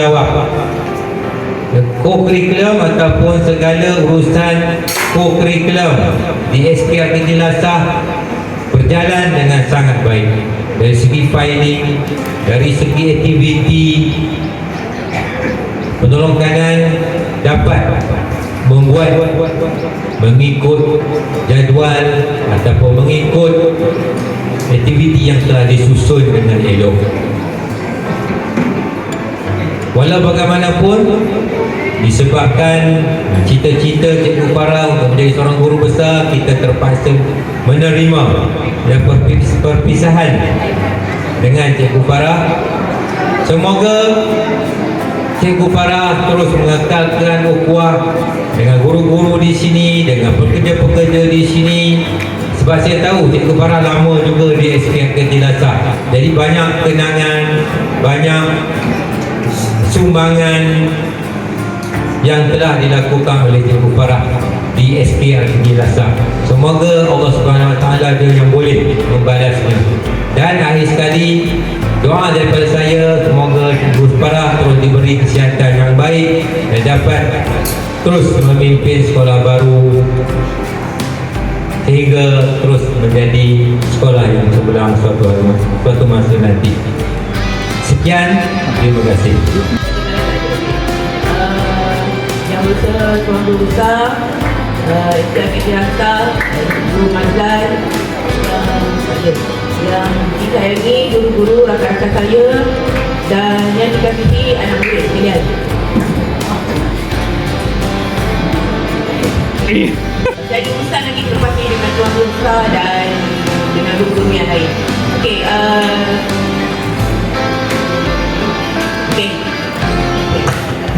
tanggungjawab. Co-curriculum ataupun segala urusan co-curriculum di SPR Negeri Lasah berjalan dengan sangat baik. Dari segi filing, dari segi aktiviti, penolong kanan dapat membuat mengikut jadual ataupun mengikut aktiviti yang telah disusun dengan elok. Walau bagaimanapun, disebabkan cita-cita Cikgu Farah untuk menjadi seorang guru besar, kita terpaksa menerima dan perpisahan dengan Cikgu Farah. Semoga Cikgu Farah terus mengekalkan ukhuwah dengan guru-guru di sini, dengan pekerja-pekerja di sini. Sebab saya tahu Cikgu Farah lama juga di SPM Negeri Lasah. Jadi banyak kenangan, banyak sumbangan yang telah dilakukan oleh Cikgu Farah di SPR Negeri Lasah. Semoga Allah Subhanahu Wa Taala dia yang boleh membalasnya. Dan akhir sekali, doa daripada saya, semoga Cikgu Farah terus diberi kesihatan yang baik dan dapat terus memimpin sekolah baru sehingga terus menjadi sekolah yang cemerlang suatu masa nanti. Sekian, terima kasih. Yang besar, Tuan Guru Besar, Istiak Istiaka, Guru Mazlan, yang disayangi guru-guru, rakan-rakan saya, dan yang dikasihi anak murid sekalian. Jadi urusan lagi terlepas ni dengan Tuan Guru Besar dan dengan guru-guru yang lain. Okey,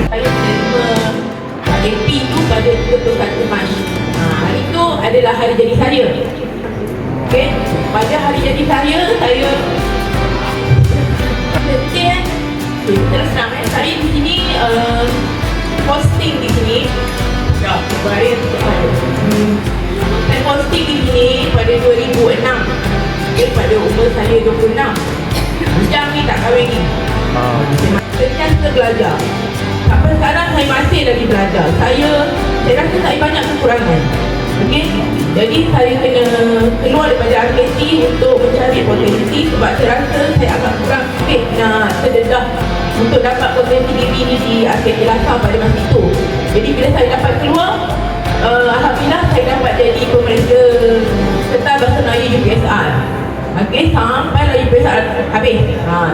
saya menerima MP tu pada 21 Mac. Hari tu adalah hari jadi saya. Okey, pada hari jadi saya terus terang saya di sini posting di sini. Dah, hari tu saya posting di sini pada 2006. Okay, pada umur saya 26. Macam ni tak kahwin ni. Sentiasa belajar. Sampai sekarang saya masih lagi belajar. Saya rasa saya banyak kekurangan. Okey, jadi saya kena keluar daripada RKT untuk mencari potensi sebab saya rasa saya agak kurang sikit nak terdedah untuk dapat potensi diri ni di RKT Lasah pada masa itu. Jadi bila saya dapat keluar, alhamdulillah saya dapat jadi pemerintah Ketua Bahasa Melayu UPSR. Okey, sampailah UPSR habis.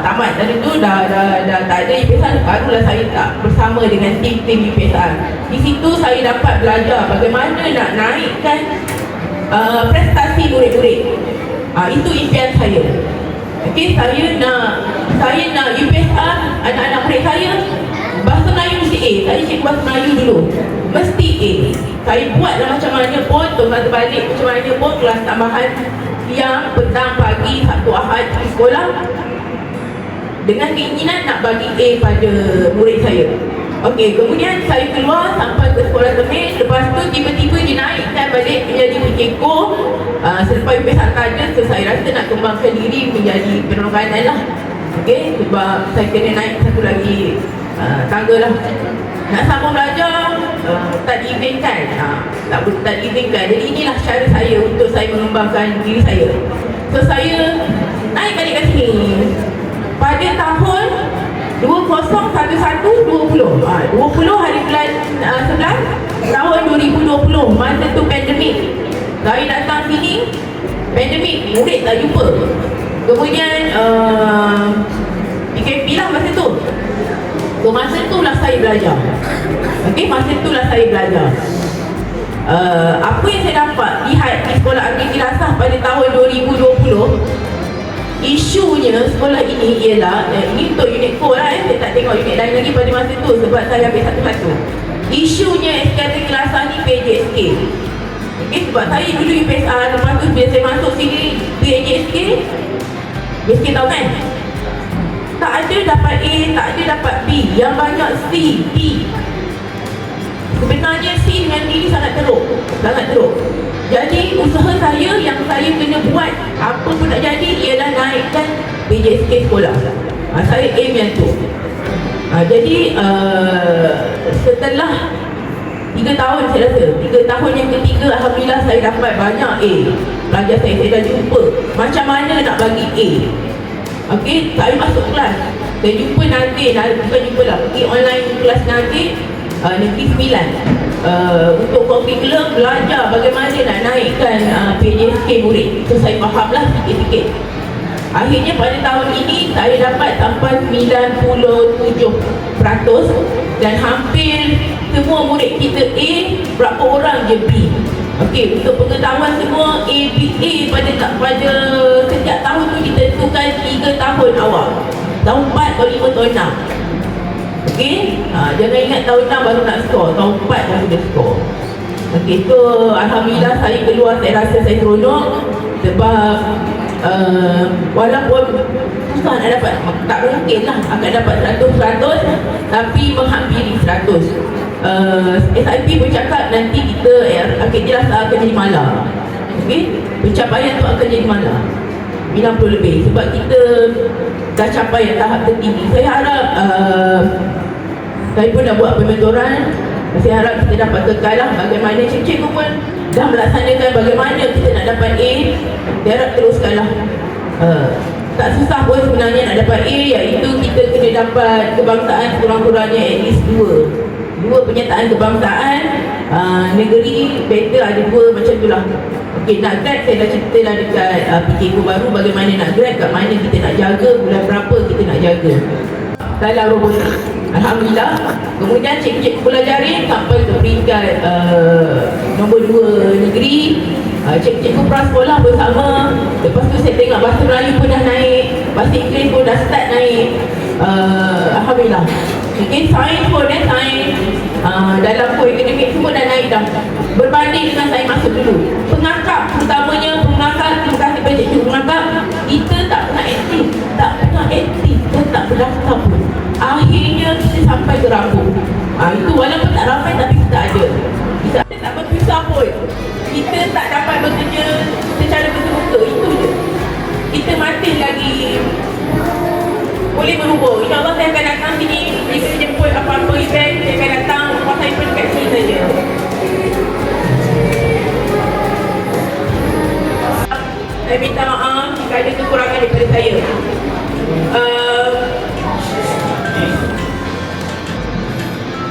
Tamat. Dari tu dah tak ada UPSR, barulah saya tak bersama dengan tim UPSR. Di situ saya dapat belajar bagaimana nak naikkan prestasi murid-murid. Itu impian saya. Okey, saya nak UPSR anak-anak murid saya Bahasa Melayu mesti A. Saya cikgu Bahasa Melayu dulu, mesti A. Saya buatlah macam mana pun, tuan terbalik macam mana pun, kelas tambahan siang, petang, pagi, Sabtu, Ahad di sekolah, dengan keinginan nak bagi A pada murid saya. Okey, kemudian saya keluar sampai ke sekolah Temik. Lepas tu tiba-tiba dinaikkan balik menjadi PKKO. Selepas UPSR saja, so saya rasa nak kembangkan diri menjadi penolong kanan lah. Okey, sebab saya kena naik satu lagi tangga lah. Nak sambung belajar, tak diizinkan. Tak diizinkan. Jadi inilah cara saya untuk saya mengembangkan diri saya. So saya naik balik kat sini pada tahun 2011-20 hari bulan 11 tahun 2020. Masa tu pandemik. Saya datang sini, pandemik, murid tak jumpa. Kemudian PKP lah masa tu. So masa tu lah saya belajar. Okey, masa tu lah saya belajar. Apa yang saya dapat lihat di sekolah RKT Lasah pada tahun 2020, isunya sekolah ini ialah, ini untuk unit 4 lah, saya tak tengok unit lain lagi pada masa tu sebab saya ambil satu-satu. Isunya SKT Lasah ni PJSK. Okay, sebab saya dulu UPSR, lepas tu bila saya masuk sini PJSK, BSK tahu kan? Tak ada dapat A, tak ada dapat B, yang banyak C, D. Sebenarnya C dengan D ni sangat teruk. Jadi usaha saya yang saya kena buat apa pun tak jadi ialah naikkan PJSK sekolah. Saya aim yang tu. Jadi setelah 3 tahun saya rasa 3 tahun yang ketiga, Alhamdulillah saya dapat banyak A. Pelajar saya dah jumpa macam mana nak bagi A. Okey, saya masuk kelas, saya jumpa Nazir, bukan jumpa lah, pergi online kelas Nazir Negeri 9 untuk kurikulum belajar bagaimana nak naikkan PJSK murid. So saya fahamlah sikit-sikit. Akhirnya pada tahun ini saya dapat sampai 97% dan hampir semua murid kita A, berapa orang je B. Okey, untuk pengetahuan semua, A, B, A pada setiap tahun tu ditentukan 3 tahun awal. Tahun 4, tahun 5, tahun 6. Okey, jangan ingat tahun 6 baru nak skor, tahun 4 baru dia skor. Okey, so Alhamdulillah saya keluar, saya rasa saya seronok sebab walaupun susah nak dapat, tak mungkin lah akan dapat 100%, tapi menghampiri 100. SIP bercakap nanti kita jelas akan jadi malam. Okey, pencapaian tu akan jadi malam 90 lebih sebab kita dah capai tahap tertinggi. Saya harap saya pun dah buat pementoran. Saya harap kita dapat kekal lah. Bagaimana cikgu pun dah melaksanakan bagaimana kita nak dapat A. Saya harap teruskanlah. Tak susah pun sebenarnya nak dapat A, iaitu kita kena dapat kebangsaan kurang-kurangnya at least 2 penyertaan kebangsaan. Negeri better ada 2 macam tu lah. Okey, nak grad saya dah cerita dah dekat PKK baru bagaimana nak grad, kat mana kita nak jaga, bulan berapa kita nak jaga. Dalam robotik, Alhamdulillah. Kemudian cikgu pelajarin sampai ke peringkat nombor 2 negeri. Cikgu prasekolah bersama. Lepas tu saya tengok bahasa Melayu pun dah naik, bahasa Inggeris pun dah start naik. Alhamdulillah. Okay, sains pun sains dalam akademik semua dah naik dah. Berbanding dengan saya masuk dulu, pengakap terutamanya pengakap, terima kasih kepada cikgu pengakap, kita tak pernah aktif, dan tak berdaftar pun. Akhirnya kita sampai ke Rampung. Itu walaupun tak ramai tapi kita ada. Kita tak berpisah pun, kita tak dapat bekerja secara betul-betul. Itu je, kita masih lagi boleh berhubung. InsyaAllah saya akan datang sini. Jika jemput apa-apa event, saya akan datang. Rumah saya pun dekat sini saja. Saya minta maaf jika ada kekurangan daripada saya.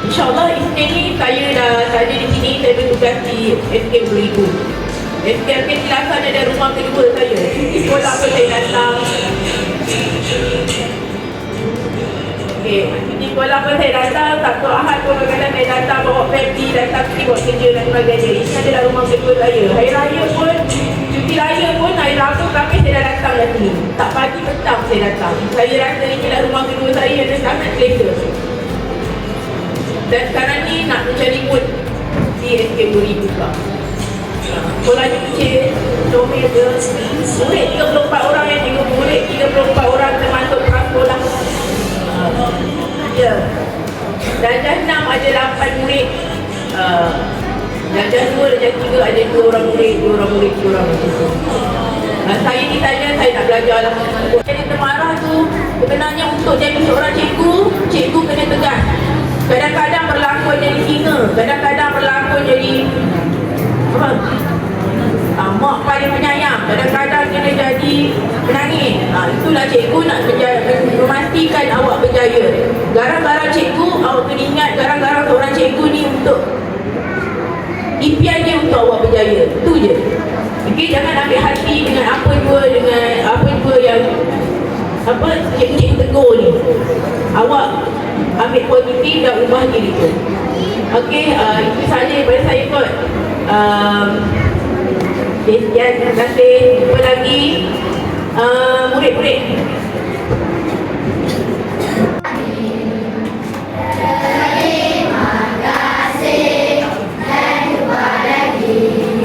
InsyaAllah Isnin ni saya dah ada di sini. Saya bertugas di SKM 2000. SKM Kilasan ada rumah kedua saya. Di sekolah pun saya datang. Okay, di sekolah pun saya datang, Sabtu Ahad pun kadang-kadang saya datang, bawa family, datang sini buat kerja dan sebagainya. Ini adalah rumah kedua saya. Hari Raya pun, cuti raya pun, hari Rabu kami saya dah datang dah sini. Tak pagi petang saya datang. Saya rasa ini adalah rumah kedua saya dan sangat selesa. Dan sekarang ni nak mencari mood di SKM 2000 juga. Sekolahnya kecil, comel ke, murid 34 orang yang tengok, murid 34 orang termasuk prasekolah. Ya. Darjah 6 ada 8 murid. Darjah 2, darjah 3 ada 2 orang murid, 2 orang murid, 2 orang murid. Saya ni saja, saya nak belajar lah. Jadi termarah tu, sebenarnya untuk jadi seorang cikgu, cikgu kena tegas. Kadang-kadang berlakon jadi singa, kadang-kadang berlakon jadi mak paling penyayang, kadang-kadang kena jadi penangis. Itulah cikgu nak memastikan awak berjaya. Garang-garang cikgu, awak kena ingat garang-garang seorang cikgu ni untuk impian dia untuk awak berjaya. Itu je. Okay, jangan ambil hati dengan apa jua yang cikgu-cikgu tegur ni. Awak ambil positif dan ubah diri tu. Okey, itu saja daripada saya kot. Sekian, terima kasih. Jumpa lagi murid-murid.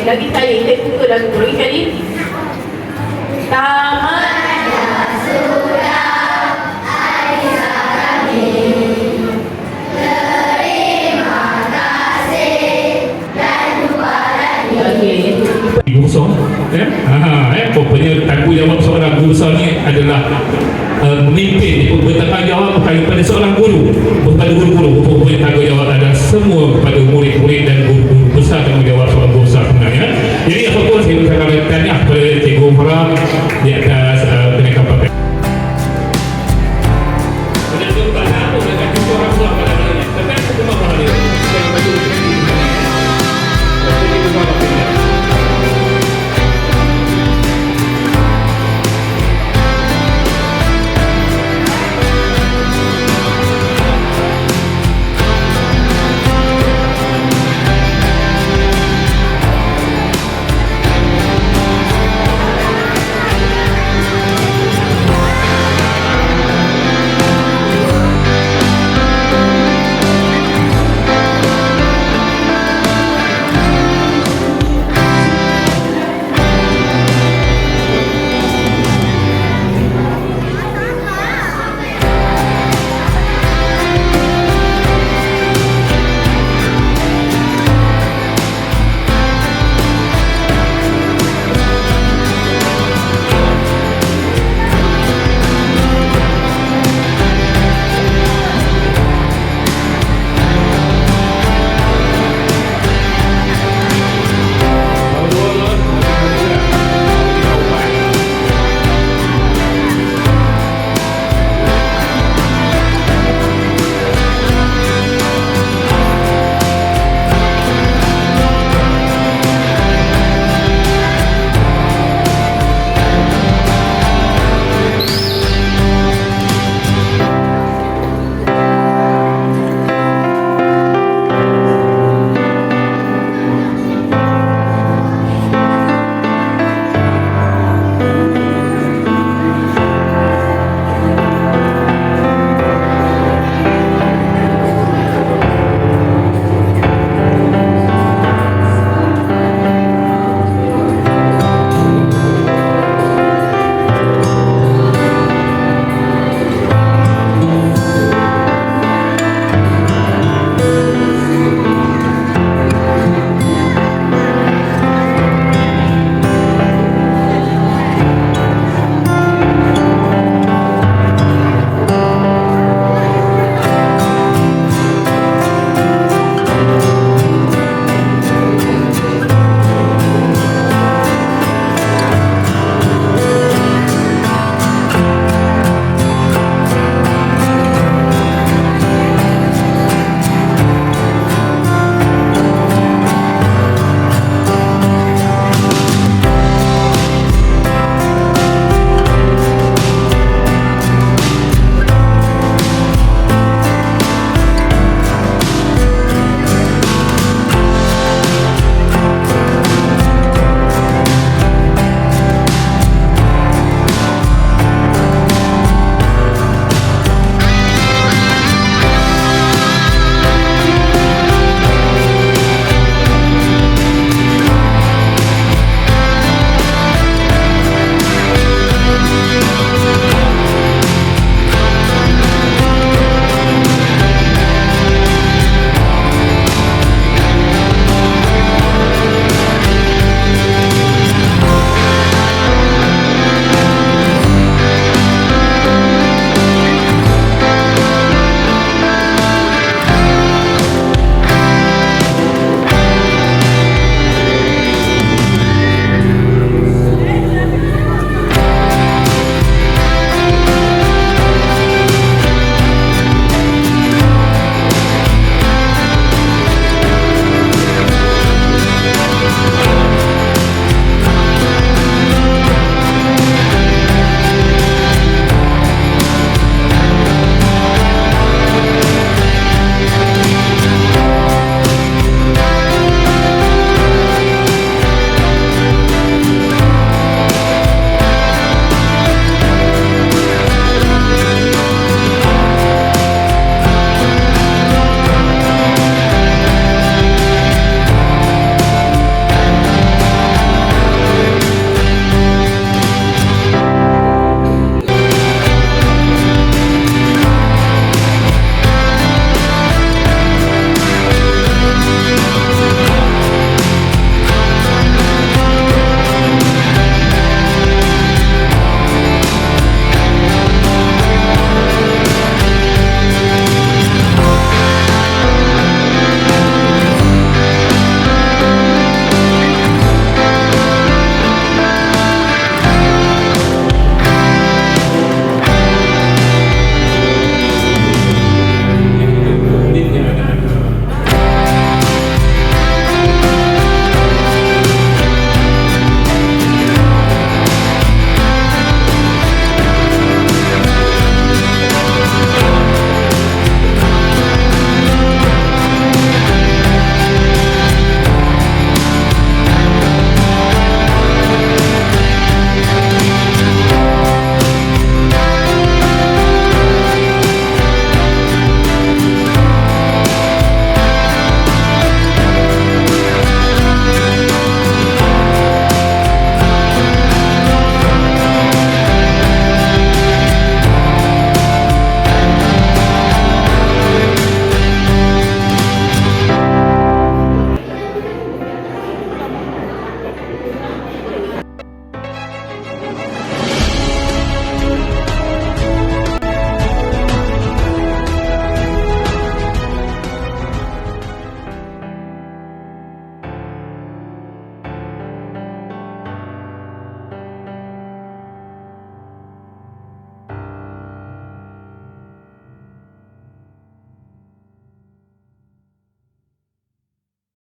Lagi saya suka lagu lagi kali. Tamat sudah Aisyah kami. Terima kasih dan jumpa lagi. Kosong, rupanya lagu tanggungjawab seorang guru besar ni adalah memimpin, bertanggungjawab bukan kepada seorang guru, kepada guru-guru, punya tanggungjawab adalah semua kepada murid-murid dan guru besar, tanggungjawab seorang guru besar sebenarnya. Jadi apapun saya ucapkan tahniah kepada Cikgu Farah di atas